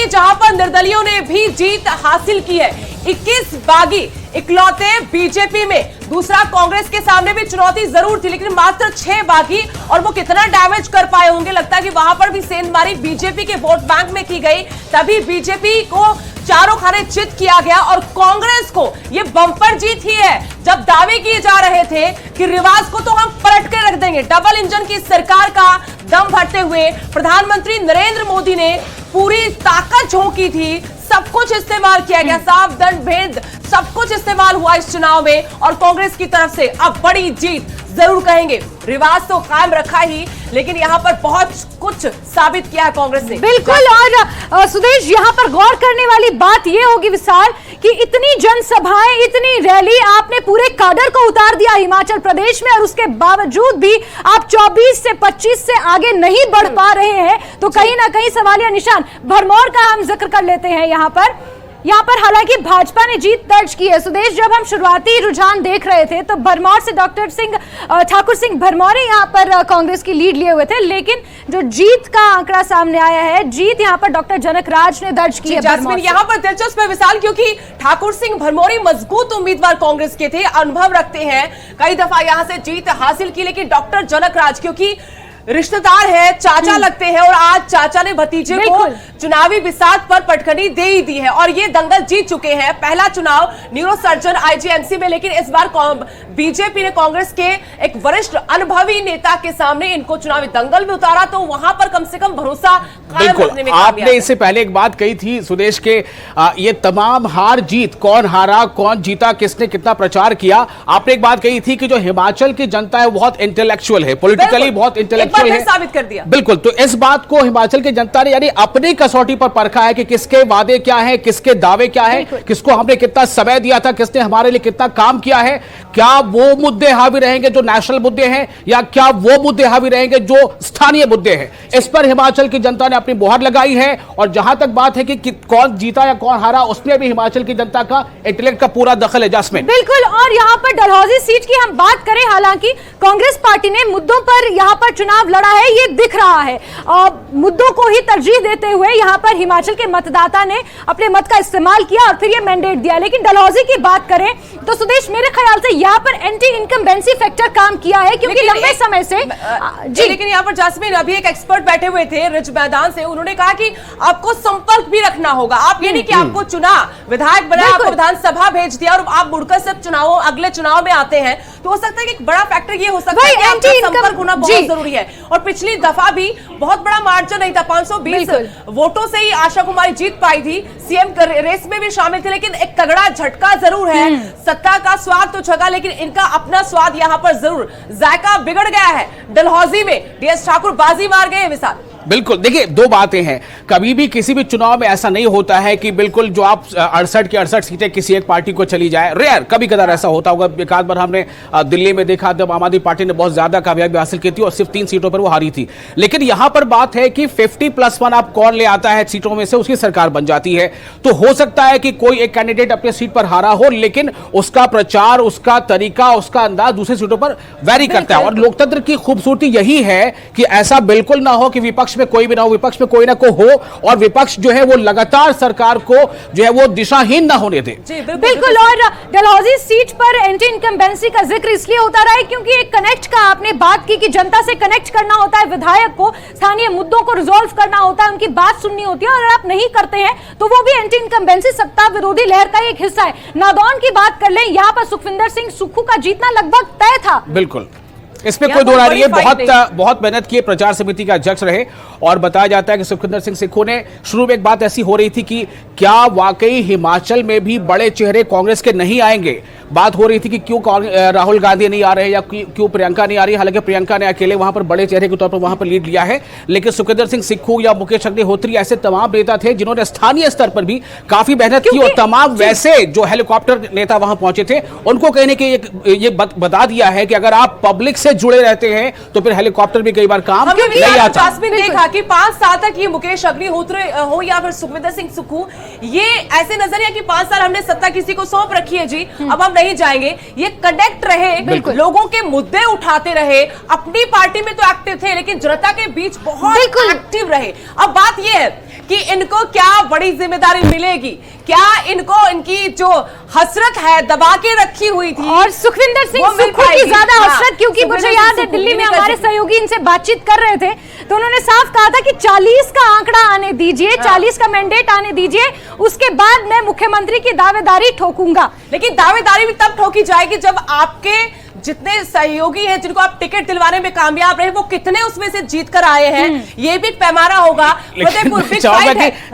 वहीं जहां पर निर्दलियों ने भी जीत हासिल की है, 21 बागी इकलौते बीजेपी में। दूसरा कांग्रेस के सामने भी चुनौती जरूर थी, लेकिन मात्र 6 बागी, और वो कितना डैमेज कर पाए होंगे। लगता है कि वहां पर भी सेंधमारी बीजेपी के वोट बैंक में की गई, तभी बीजेपी को चारों खाने चित किया गया और कांग्रेस को ये बम्पर जीत ही है। जब दावे किए जा रहे थे कि रिवाज को तो हम पलट के रख देंगे, डबल इंजन की सरकार का दम भरते हुए प्रधानमंत्री नरेंद्र मोदी ने पूरी ताकत झोंकी थी, सब कुछ इस्तेमाल किया गया, साफ दंड भेद सब कुछ इस्तेमाल हुआ इस चुनाव में, और कांग्रेस की तरफ से अब बड़ी जीत जरूर कहेंगे। रिवाज तो कायम रखा ही, लेकिन यहाँ पर बहुत कुछ साबित किया है कांग्रेस ने। बिल्कुल, और सुदेश यहाँ पर गौर करने वाली बात ये होगी विशाल कि इतनी जनसभाएं, इतनी रैली, आपने पूरे काडर को उतार दिया हिमाचल प्रदेश में, और उसके बावजूद भी आप 24 से 25 से आगे नहीं बढ़ पा रहे हैं, तो कहीं ना कहीं सवालिया निशान। भरमौर का हम जिक्र कर लेते हैं यहाँ पर हालांकि भाजपा ने जीत दर्ज की है। सुदेश, जब हम शुरुआती रुझान देख रहे थे तो भरमौर से ठाकुर सिंह भरमौर यहाँ पर कांग्रेस की लीड लिए हुए थे, लेकिन जो जीत का आंकड़ा सामने आया है, जीत यहाँ पर डॉक्टर जनक राज ने दर्ज की है। यहाँ पर दिलचस्प है विशाल, क्योंकि ठाकुर सिंह भरमौरी मजबूत उम्मीदवार कांग्रेस के थे, अनुभव रखते हैं, कई दफा यहाँ से जीत हासिल की, लेकिन डॉक्टर जनक राज क्योंकि रिश्तेदार है, चाचा लगते हैं, और आज चाचा ने भतीजे को चुनावी बिसात पर पटखनी दे ही दी है, और ये दंगल जीत चुके हैं। पहला चुनाव न्यूरो सर्जन आईजीएमसी में, लेकिन इस बार बीजेपी ने कांग्रेस के एक वरिष्ठ अनुभवी नेता के सामने इनको चुनावी दंगल में उतारा, तो वहां पर कम से कम भरोसा कायम रखने में कामयाब। आपने इससे पहले एक बात कही थी सुदेश के, ये तमाम हार जीत, कौन हारा कौन जीता, किसने कितना प्रचार किया, आपने एक बात कही थी कि जो हिमाचल की जनता है बहुत इंटेलेक्चुअल है, पॉलिटिकली बहुत इंटेलेक्चुअल साबित कर दिया। बिल्कुल, तो इस बात को हिमाचल की जनता ने यानी अपनी कसौटी पर परखा है कि किसके वादे क्या है, किसके दावे क्या है, किसको हमने कितना समय दिया था, किसने हमारे लिए कितना काम किया है, क्या वो मुद्दे हावी रहेंगे जो नेशनल मुद्दे हैं, या क्या वो मुद्दे हावी रहेंगे जो स्थानीय मुद्दे हैं। इस पर हिमाचल की जनता ने अपनी मुहर लगाई है, और जहां तक बात है कि कौन जीता या कौन हारा, उसमें भी हिमाचल की जनता का इंटेलेक्ट का पूरा दखल है। जास्मिन, बिल्कुल, और यहाँ पर डलहौजी सीट की हम बात करें, हालांकि कांग्रेस पार्टी ने मुद्दों पर यहाँ पर चुनाव लड़ा है, ये दिख रहा है, मुद्दों को ही तरजीह देते हुए यहाँ पर हिमाचल के मतदाता ने अपने मत का इस्तेमाल किया और फिर ये मैंडेट दिया। लेकिन डलहौजी की बात करें तो सुदेश, मेरे ख्याल से यहाँ पर एंटी इनकम्बेंसी फैक्टर काम किया है, क्योंकि लंबे समय से जी। लेकिन यहाँ पर जास्मिन, अभी एक एक्सपर्ट बैठे हुए थे रिज मैदान से, उन्होंने कहा कि आपको संपर्क भी रखना होगा, आप ये नहीं कि आपको चुना, विधायक बनाया, आपको विधानसभा भेज दिया और आप मुड़कर सब अगले चुनाव में आते हैं, तो हो सकता है कि एक बड़ा फैक्टर ये हो सकता है कि आपका संपर्क होना बहुत जरूरी है। और पिछली दफा भी बहुत बड़ा मार्जिन नहीं था, 520 वोटों से ही आशा कुमारी जीत पाई थी, सीएम रेस में भी शामिल थे, लेकिन एक तगड़ा झटका जरूर है। सत्ता का स्वाद तो जगा, लेकिन इनका अपना स्वाद यहाँ पर जरूर जायका बिगड़ गया है। डलहौजी में डीएस ठाकुर बाजी मार गए विशाल। बिल्कुल, देखिए दो बातें हैं, कभी भी किसी भी चुनाव में ऐसा नहीं होता है कि बिल्कुल जो आप 68 की 68 सीटें किसी एक पार्टी को चली जाए, रेयर, कभी कदार ऐसा होता होगा। एक आध बार हमने दिल्ली में देखा जब आम आदमी पार्टी ने बहुत ज्यादा कामयाबी हासिल की थी और सिर्फ 3 सीटों पर वो हारी थी। लेकिन यहां पर बात है कि 50+1 आप कौन ले आता है सीटों में से, उसकी सरकार बन जाती है। तो हो सकता है कि कोई एक कैंडिडेट अपने सीट पर हारा हो, लेकिन उसका प्रचार, उसका तरीका, उसका अंदाज दूसरी सीटों पर वेरी करता है। और लोकतंत्र की खूबसूरती यही है कि ऐसा बिल्कुल ना हो कि विपक्ष में कोई भी ना हो, विपक्ष में कोई ना कोई हो, और विपक्ष जो है वो लगातार सरकार को जो है वो दिशाहीन ना होने दे। बिल्कुल, और डलहौजी सीट पर एंटी इनकम्बेंसी का जिक्र इसलिए होता रहा है क्योंकि एक कनेक्ट का आपने बात की कि जनता से कनेक्ट करना होता है, विधायक को स्थानीय मुद्दों को रिजॉल्व करना होता है, उनकी बात सुननी होती है, और अगर आप नहीं करते हैं तो वो भी एंटी इनकम्बेंसी सत्ता विरोधी लहर का एक हिस्सा है। नादौन की बात कर लें, यहाँ पर सुखविंदर सिंह सुक्खू का जीतना लगभग तय था। बिल्कुल, इसमें कोई दो राय नहीं है। बहुत मेहनत की, प्रचार समिति के अध्यक्ष रहे, और बताया जाता है कि सुखविंदर सिंह सुक्खू ने, शुरू में एक बात ऐसी हो रही थी कि क्या वाकई हिमाचल में भी बड़े चेहरे कांग्रेस के नहीं आएंगे। बात हो रही थी कि क्यों राहुल गांधी नहीं आ रहे या क्यों प्रियंका नहीं आ रही। हालांकि प्रियंका ने अकेले वहां पर बड़े चेहरे के तौर पर वहां पर लीड लिया है, लेकिन सुखविंदर सिंह सुक्खू या मुकेश अग्निहोत्री ऐसे तमाम नेता थे जिन्होंने स्थानीय स्तर पर भी काफी मेहनत की, और तमाम वैसे जो हेलीकॉप्टर नेता वहां पहुंचे थे उनको कहने के ये बता दिया है कि अगर आप पब्लिक से जुड़े रहते हैं तो फिर हेलीकॉप्टर भी कई बार काम नहीं आता। देखा कि 5 साल तक ये मुकेश अग्निहोत्री हो या फिर सुखविंदर सिंह सुक्खू, ये ऐसे नजर है कि 5 साल हमने सत्ता किसी को सौंप रखी है जी, अब हम नहीं जाएंगे। ये कनेक्ट रहे, लोगों के मुद्दे उठाते रहे, अपनी पार्टी में तो एक्टिव थे, लेकिन जनता के बीच बहुत एक्टिव रहे। अब बात ये है कि इनको क्या बड़ी जिम्मेदारी मिलेगी, क्या इनको इनकी जो हसरत है दबा के रखी हुई थी और सुखविंदर सिंह सुक्खू की ज्यादा हसरत, क्योंकि मुझे याद है दिल्ली में हमारे सहयोगी इनसे बातचीत कर रहे थे तो उन्होंने साफ कहा था कि 40 का आंकड़ा आने दीजिए, 40 का मैंडेट आने दीजिए, उसके बाद मैं मुख्यमंत्री की दावेदारी ठोकूंगा। लेकिन दावेदारी भी तब ठोकी जाएगी जब आपके जितने सहयोगी हैं जिनको आप टिकट दिलवाने में कामयाब रहे वो कितने उसमें से जीत कर आए हैं, ये भी पैमाना होगा।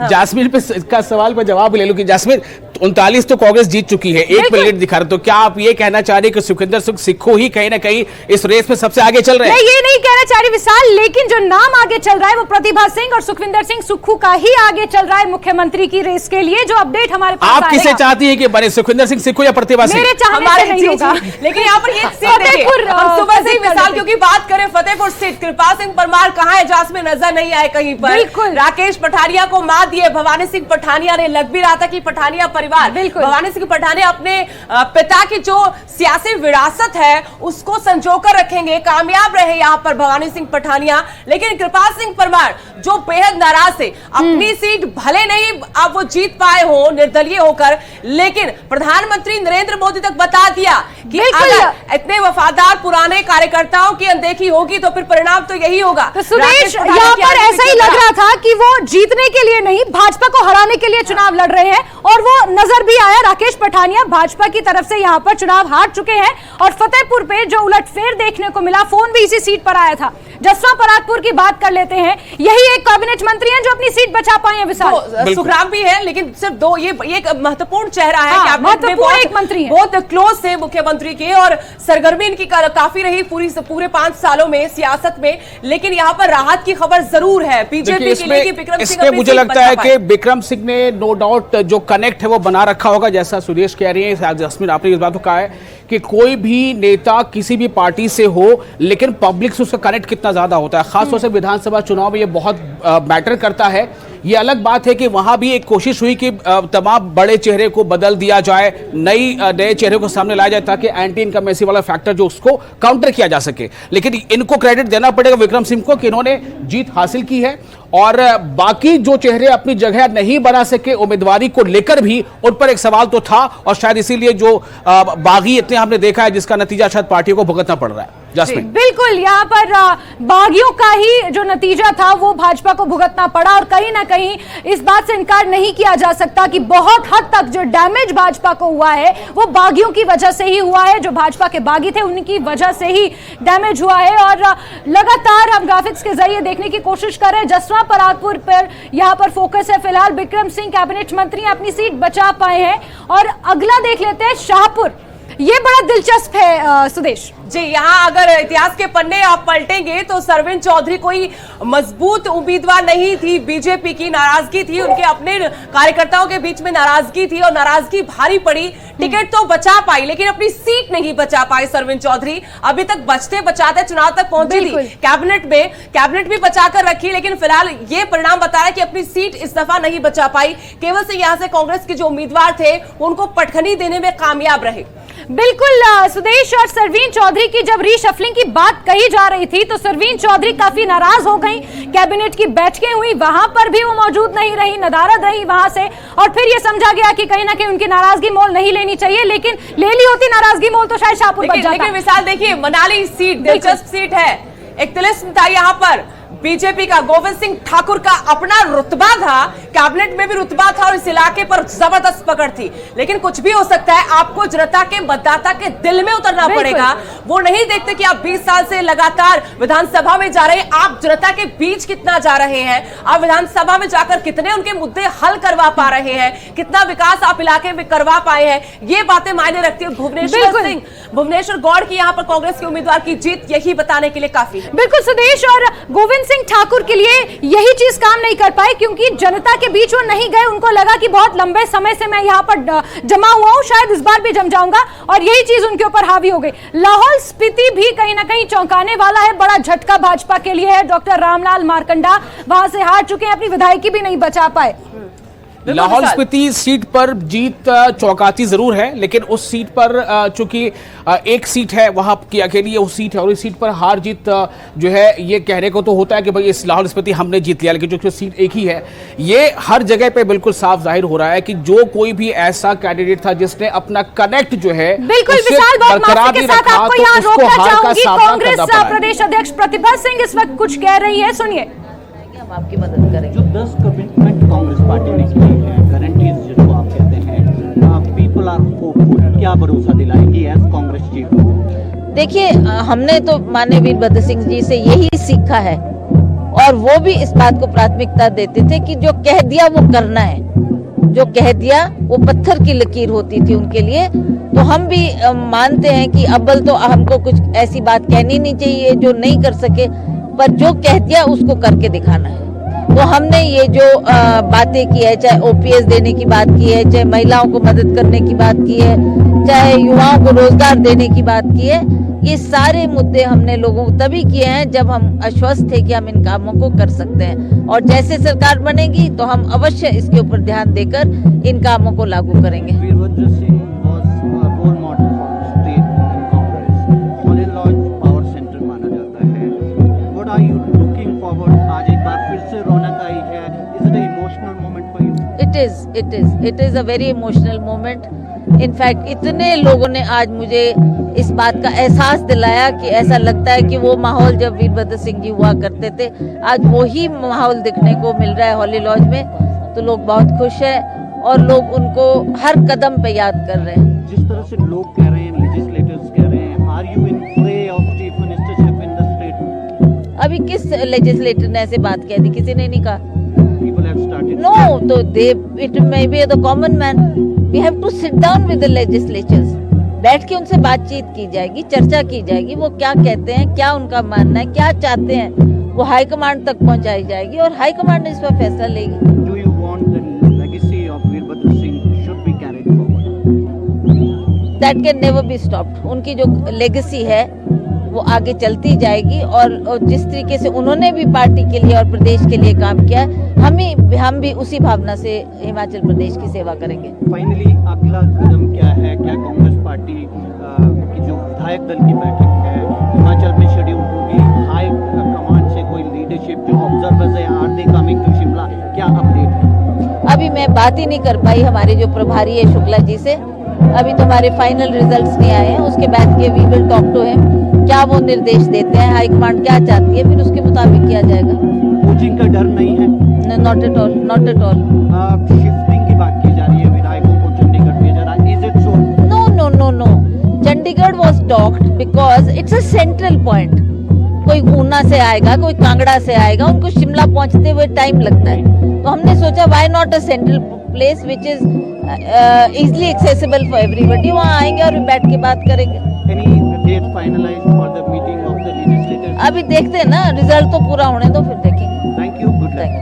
जासमीन पे इसका सवाल पर जवाब ले लूं कि जासमीन 39 तो कांग्रेस जीत चुकी है, एक पे लीड दिखा रहे, तो क्या आप ये कहना चाह रहे हैं कि सुखविंदर सिंह सुक्खू ही कहीं ना कहीं इस रेस में सबसे आगे चल रहे हैं? मैं ये नहीं कहना चाह रही विशाल, लेकिन जो नाम आगे चल रहा है वो प्रतिभा सिंह और सुखविंदर सिंह सुक्खू का ही आगे चल रहा है मुख्यमंत्री की रेस के लिए। जो अपडेट हमारे पास आप किसे चाहती है कि बने, सुखविंदर सिंह सुक्खू या प्रतिभा सिंह? मेरे चाहने से नहीं होगा। लेकिन यहाँ पर ये हम सुबह से मिसाल क्योंकि बात करें फतेहपुर सीट, कृपाल सिंह परमार कहाँ है, जासमीन नजर नहीं आए कहीं पर। राकेश पठानिया को मात दिए भवानी सिंह पठानिया ने, लग भी रहा था कि पठानिया परिवार, भवानी सिंह पठानिया अपने पिता की जो सियासी विरासत है उसको संजोकर रखेंगे, कामयाब रहे यहाँ पर भवानी सिंह पठानिया। लेकिन कृपाल सिंह परमार जो बेहद नाराज थे, अपनी सीट भले नहीं अब वो जीत पाए हो निर्दलीय होकर, लेकिन प्रधानमंत्री नरेंद्र मोदी तक बता दिया कि अगर इतने वफादार पुराने कार्यकर्ताओं की अनदेखी होगी तो फिर परिणाम तो यही होगा। तो सुदेश, यहाँ पर ऐसा ही लग रहा था कि वो जीतने के लिए नहीं भाजपा को हराने के लिए चुनाव लड़ रहे हैं और वो नजर भी आया। राकेश पठानिया भाजपा की तरफ से यहाँ पर चुनाव हार चुके हैं और फतेहपुर पे जो उलटफेर देखने को मिला, फोन भी इसी सीट पर आया था। जसवा परागपुर की बात कर लेते हैं, यही एक कैबिनेट मंत्री हैं जो अपनी सीट बचा पाए हैं विशाल। तो सुखराम भी है, लेकिन सिर्फ दो, ये एक महत्वपूर्ण चेहरा है, महत्वपूर्ण एक मंत्री है, बहुत क्लोज थे मुख्यमंत्री के और सरगर्मी इनकी काफी रही पूरे 5 सालों में सियासत में। लेकिन यहाँ पर राहत की खबर जरूर है बीजेपी के लिए कि विक्रम सिंह, मुझे लगता है कि विक्रम सिंह ने नो डाउट जो कनेक्ट है वो बना रखा होगा, जैसा सुरेश कह रही है, जसमीन आपने इस बात को कहा है कि कोई भी नेता किसी भी पार्टी से हो लेकिन पब्लिक से उसका कनेक्ट कितना ज्यादा होता है, खासतौर से विधानसभा चुनाव में ये बहुत मैटर करता है। ये अलग बात है कि वहां भी एक कोशिश हुई कि तमाम बड़े चेहरे को बदल दिया जाए, नए चेहरे को सामने लाया जाए ताकि एंटी इनकमेंसी वाला फैक्टर जो उसको काउंटर किया जा सके। लेकिन इनको क्रेडिट देना पड़ेगा विक्रम सिंह को कि इन्होंने जीत हासिल की है और बाकी जो चेहरे अपनी जगह नहीं बना सके उम्मीदवारी को लेकर भी उन पर एक सवाल तो था और शायद इसीलिए जो बागी इतने हमने देखा है जिसका नतीजा शायद पार्टियों को भुगतना पड़ रहा है। जासमीन, बिल्कुल यहाँ पर बागियों का ही जो नतीजा था वो भाजपा को भुगतना पड़ा और कहीं ना कहीं इस बात से इनकार नहीं किया जा सकता कि बहुत हद तक जो डैमेज भाजपा को हुआ है वो बागियों की वजह से ही हुआ है। जो भाजपा के बागी थे उनकी वजह से ही डैमेज हुआ है और लगातार हम ग्राफिक्स के जरिए देखने की कोशिश कर रहे हैं। जसवा परागपुर पर यहाँ पर फोकस है फिलहाल। विक्रम सिंह कैबिनेट मंत्री अपनी सीट बचा पाए हैं और अगला देख लेते हैं शाहपुर। ये बड़ा दिलचस्प है सुदेश जी। यहाँ अगर इतिहास के पन्ने आप पलटेंगे तो सरवीन चौधरी कोई मजबूत उम्मीदवार नहीं थी, बीजेपी की नाराजगी थी, उनके अपने कार्यकर्ताओं के बीच में नाराजगी थी और नाराजगी भारी पड़ी। टिकट तो बचा पाई लेकिन अपनी सीट नहीं बचा पाई सरवीन चौधरी। अभी तक बचते बचाते चुनाव तक पहुंची थी, कैबिनेट भी बचाकर रखी, लेकिन फिलहाल ये परिणाम बता रहा है कि अपनी सीट इस दफा नहीं बचा पाई। केवल से यहाँ से कांग्रेस के जो उम्मीदवार थे उनको पटखनी देने में कामयाब रहे। बिल्कुल सुदेश, और सरवीन चौधरी की जब रीशफलिंग की बात कही जा रही थी तो सरवीन चौधरी काफी नाराज हो गई। कैबिनेट की बैठकें हुई, वहां पर भी वो मौजूद नहीं रही, नदारद रही वहां से और फिर ये समझा गया कि कहीं ना कहीं उनकी नाराजगी मोल नहीं लेनी चाहिए, लेकिन ले ली होती नाराजगी मोल तो शायद शाहपुर बच जाता। लेकिन मिसाल देखिए, मनाली सीट दिलचस्प सीट है, एक तिलिस्म था यहाँ पर बीजेपी का। गोविंद सिंह ठाकुर का अपना रुतबा था, कैबिनेट में भी रुतबा था और इस इलाके पर जबरदस्त पकड़ थी। लेकिन कुछ भी हो सकता है, आपको जनता के मतदाता के दिल में उतरना पड़ेगा। वो नहीं देखते कि आप 20 साल से लगातार विधानसभा में जा रहे हैं, आप जनता के बीच कितना जा रहे हैं, आप विधानसभा में जाकर कितने उनके मुद्दे हल करवा पा रहे हैं, कितना विकास आप इलाके में करवा पाए हैं, ये बातें मायने रखती है। भुवनेश्वर गौड़ की यहाँ पर कांग्रेस के उम्मीदवार की जीत यही बताने के लिए काफी है। बिल्कुल सुदेश, और गोविंद सिंह ठाकुर के लिए यही चीज काम नहीं कर पाई क्योंकि जनता के बीच वो नहीं गए। उनको लगा कि बहुत लंबे समय से मैं यहाँ पर जमा हुआ हूं, शायद इस बार भी जम जाऊंगा, और यही चीज उनके ऊपर हावी हो गई। लाहौल स्पीति भी कहीं ना कहीं चौंकाने वाला है, बड़ा झटका भाजपा के लिए है। डॉक्टर रामलाल मारकंडा वहां से हार चुके हैं, अपनी विधायकी भी नहीं बचा पाए। लाहौल स्पीति सीट पर जीत चौंकाती जरूर है, लेकिन उस सीट पर चूंकि एक सीट है वहां की अकेली उस सीट है, और इस सीट पर हार जीत जो है ये कहने को तो होता है कि भाई इस लाहौल स्पीति हमने जीत लिया, लेकिन जो सीट एक ही है, ये हर जगह पे बिल्कुल साफ जाहिर हो रहा है कि जो कोई भी ऐसा कैंडिडेट था जिसने अपना कनेक्ट जो है बिल्कुल विशाल, बहुत माफी के साथ आपको यहाँ रोकना चाहूंगी। कांग्रेस प्रदेश अध्यक्ष प्रतिभा सिंह इस वक्त कुछ कह रही है, सुनिए। हम आपकी मदद करेंगे। जो 10 कमिटमेंट कांग्रेस पार्टी ने की है, गारंटीज जिसको आप कहते हैं, पीपल आर होपफुल, क्या भरोसा दिलाएंगी एज कांग्रेस चीफ? देखिए, हमने तो माननीय वीरभद्र सिंह जी से यही सीखा है, और वो भी इस बात को प्राथमिकता देते थे कि जो कह दिया वो करना है, जो कह दिया वो पत्थर की लकीर होती थी उनके लिए। तो हम भी मानते हैं कि अव्वल तो हमको कुछ ऐसी बात कहनी नहीं चाहिए जो नहीं कर सके, पर जो कह दिया उसको करके दिखाना है। तो हमने ये जो बातें की है, चाहे ओपीएस देने की बात की है, चाहे महिलाओं को मदद करने की बात की है, चाहे युवाओं को रोजगार देने की बात की है, ये सारे मुद्दे हमने लोगों को तभी किए हैं जब हम आश्वस्त थे कि हम इन कामों को कर सकते हैं, और जैसे सरकार बनेगी तो हम अवश्य इसके ऊपर ध्यान देकर इन कामों को लागू करेंगे। Virbhadra Singh was a role model for state in Congress. Holy Lodge power center माना जाता है। What are you looking forward? आज एक बार फिर से रौनक आई है। Is it an emotional moment for you? It is a very emotional moment. In fact इतने लोगों ने आज मुझे इस बात का एहसास दिलाया कि ऐसा लगता है कि वो माहौल जब वीरभद्र सिंह जी हुआ करते थे, आज वही माहौल देखने को मिल रहा है हॉली लॉज में। तो लोग बहुत खुश हैं और लोग उनको हर कदम पे याद कर रहे हैं। जिस तरह से लोग कह रहे हैं, लेजिस्लेटर्स कह रहे हैं, are you in play of chief ministership in the state? अभी किस लेजिस्लेटर ने ऐसे बात कह दी? किसी ने नहीं कहा। People have started. No, तो it may be the common man. We have to sit down with the legislatures. बैठ के उनसे बातचीत की जाएगी, चर्चा की जाएगी, वो क्या कहते हैं, क्या उनका मानना है, क्या चाहते हैं, वो हाई कमांड तक पहुंचाई जाएगी और हाई कमांड इस पर फैसला लेगी। Do you want the legacy of Veerbhadra Singh should be carried forward? That can never be stopped. उनकी जो लेगेसी है वो आगे चलती जाएगी, और जिस तरीके से उन्होंने भी पार्टी के लिए और प्रदेश के लिए काम किया, हम भी उसी भावना से हिमाचल प्रदेश की सेवा करेंगे। फाइनली अगला कदम क्या है? क्या कांग्रेस पार्टी की जो विधायक दल की बैठक है हिमाचल में शेड्यूल होगी? हाई कमांड से कोई लीडरशिप, जो ऑब्जर्वर्स है, are they coming to Shimla? क्या अपडेट है? अभी मैं बात ही नहीं कर पाई हमारे जो प्रभारी है शुक्ला जी से। अभी तो हमारे फाइनल रिजल्ट्स नहीं आए हैं, उसके बाद के we will talk to him, क्या वो निर्देश देते हैं, हाईकमांड क्या चाहती है, फिर उसके मुताबिक किया जाएगा। कोचिंग का डर नहीं है? Not at all, not at all. Shifting की बात की जा रही है, विधायकों को चंडीगढ़ भेजा रहा है, is it so? No no no no, Chandigarh was talked because it's a central point. कोई ऊना से आएगा, कोई कांगड़ा से आएगा, उनको शिमला पहुंचते हुए टाइम लगता है, तो हमने सोचा why not a central place which is easily accessible for everybody. वहाँ आएंगे और बैठ के बात करेंगे। Any date finalized for the meeting of the legislators? अभी देखते हैं ना, रिजल्ट तो पूरा होने दो, फिर देखेंगे। Thank you, good luck.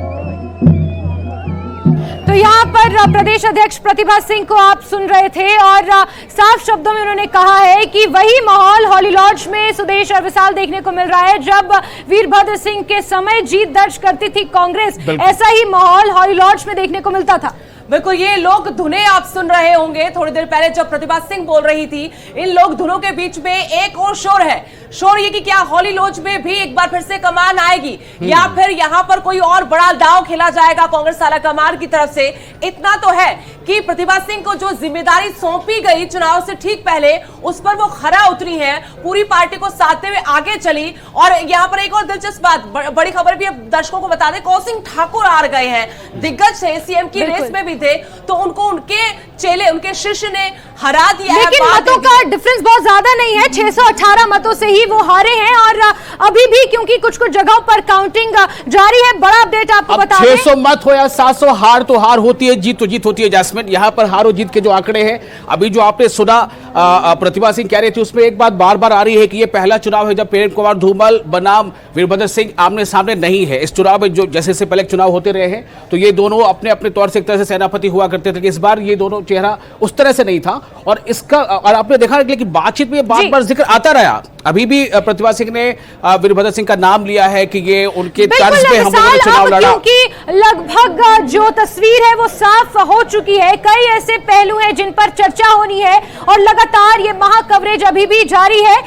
तो यहाँ पर प्रदेश अध्यक्ष प्रतिभा सिंह को आप सुन रहे थे, और साफ शब्दों में उन्होंने कहा है कि वही माहौल हॉली लॉज में सुदेश और विशाल देखने को मिल रहा है जब वीरभद्र सिंह के समय जीत दर्ज करती थी कांग्रेस, ऐसा ही माहौल हॉली लॉज में देखने को मिलता था। बिल्कुल, ये लोग धुनें आप सुन रहे होंगे थोड़ी देर पहले जब प्रतिभा सिंह बोल रही थी। इन लोग धुनों के बीच में एक और शोर है, शोर ये कि क्या हॉली लॉज में भी एक बार फिर से कमान आएगी, या फिर यहां पर कोई और बड़ा दांव खेला जाएगा कांग्रेस आला कमान की तरफ से। इतना तो है कि प्रतिभा सिंह को जो जिम्मेदारी सौंपी गई चुनाव से ठीक पहले, उस पर वो खरा उतरी है, पूरी पार्टी को साधते हुए आगे चली। और यहाँ पर एक और दिलचस्प बात, बड़ी खबर भी अब दर्शकों को बता दें, कौशिक ठाकुर हार गए हैं, दिग्गज थे, सीएम की रेस में भी थे, तो उनको उनके चेले, उनके शिष्य ने हरा दिया है। लेकिन मतों का डिफरेंस बहुत ज्यादा नहीं है, 618 मतों से ही वो हारे हैं, और अभी भी क्योंकि कुछ कुछ जगहों पर काउंटिंग जारी है। बड़ा अपडेट आपको बता दें, 600 मत हो या 700, हार तो हार होती है, जीत तो जीत होती है। जैस्मिन, यहाँ पर हार और जीत के जो आंकड़े हैं, अभी जो आपने सुना प्रतिभा सिंह कह रही थी, उसमें एक बात बार बार आ रही है कि ये पहला चुनाव है जब प्रेम कुमार धूमल बनाम वीरभद्र सिंह आमने सामने नहीं है। इस चुनाव में जो जैसे से पहले चुनाव होते रहे हैं, तो ये दोनों अपने अपने तौर से एक तरह से सेनापति हुआ करते थे, कि इस बार ये दोनों चेहरा उस तरह से नहीं था। और इसका और आपने देखा लेकिन बातचीत में बार बार जिक्र आता रहा। अभी भी प्रतिभा सिंह ने वीरभद्र सिंह का नाम लिया है कि ये उनके तर्ज पे हम लोगों ने चुनाव लड़ा, क्योंकि लगभग जो तस्वीर है वो साफ हो चुकी है। कई ऐसे पहलू हैं जिन पर चर्चा होनी है और लगातार ये महा कवरेज अभी भी जारी है।